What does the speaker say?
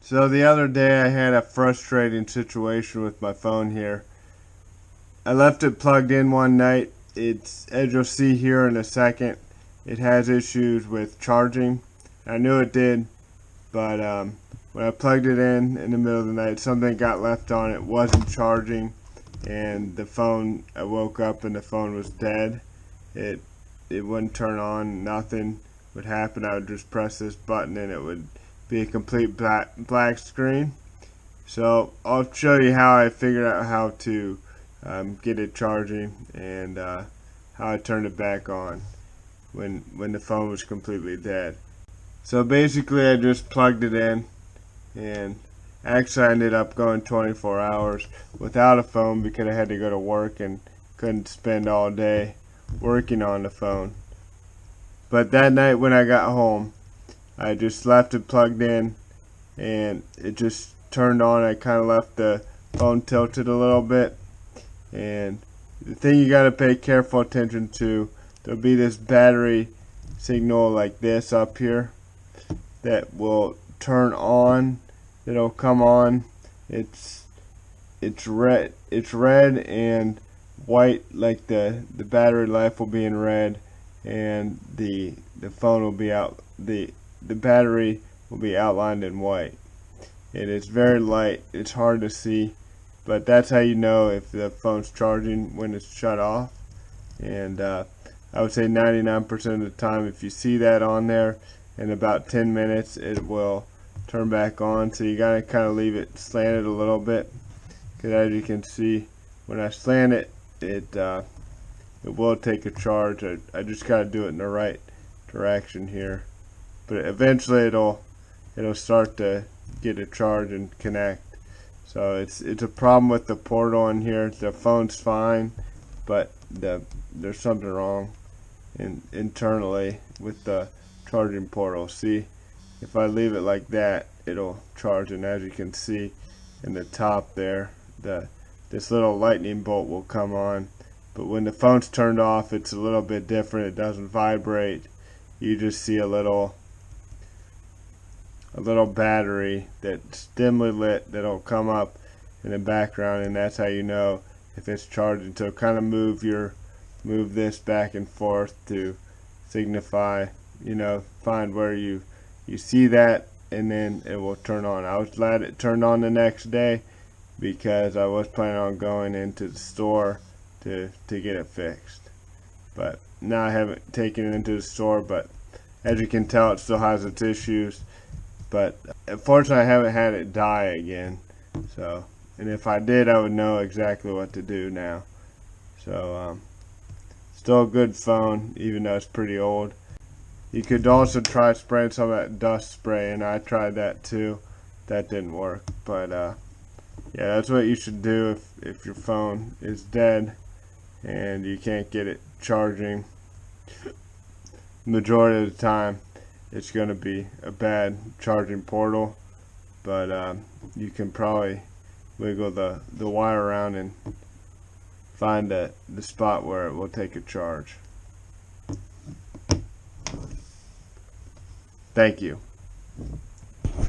So the other day I had a frustrating situation with my phone here. I left it plugged in one night. It's, as you'll see here in a second, it has issues with charging. I knew it did, but when I plugged it in the middle of the night, something got left on it, wasn't charging, and the phone, I woke up and the phone was dead. It wouldn't turn on, nothing would happen. I would just press this button and it would be a complete black screen. So I'll show you how I figured out how to get it charging and how I turned it back on when the phone was completely dead. So basically I just plugged it in, and actually I ended up going 24 hours without a phone because I had to go to work and couldn't spend all day working on the phone. But that night when I got home, I just left it plugged in and it just turned on. I kind of left the phone tilted a little bit, and the thing you got to pay careful attention to, there'll be this battery signal like this up here that will turn on. It'll come on. It's red and white, like the battery life will be in red, and the phone will be out, the battery will be outlined in white. It is very light, it's hard to see, but that's how you know if the phone's charging, when it's shut off. And I would say 99% of the time, if you see that on there, in about 10 minutes it will turn back on. So you gotta kind of leave it slanted a little bit, because as you can see, when I slant it, it will take a charge. I just gotta do it in the right direction here, but eventually it'll start to get a charge and connect. So it's a problem with the portal in here. The phone's fine, but there's something wrong internally with the charging portal. See, if I leave it like that, it'll charge, and as you can see in the top there, this little lightning bolt will come on. But when the phone's turned off, it's a little bit different. It doesn't vibrate. You just see a little battery that's dimly lit that'll come up in the background, and that's how you know if it's charging. So kind of move this back and forth to signify, find where you see that, and then it will turn on. I was glad it turned on the next day, because I was planning on going into the store to get it fixed. But now I haven't taken it into the store, but as you can tell, it still has its issues. But unfortunately I haven't had it die again. So, and if I did, I would know exactly what to do now. So still a good phone, even though it's pretty old. You could also try spraying some of that dust spray, and I tried that too. That didn't work. But yeah, that's what you should do if your phone is dead and you can't get it charging. Majority of the time it's going to be a bad charging portal, but you can probably wiggle the wire around and find the spot where it will take a charge. Thank you.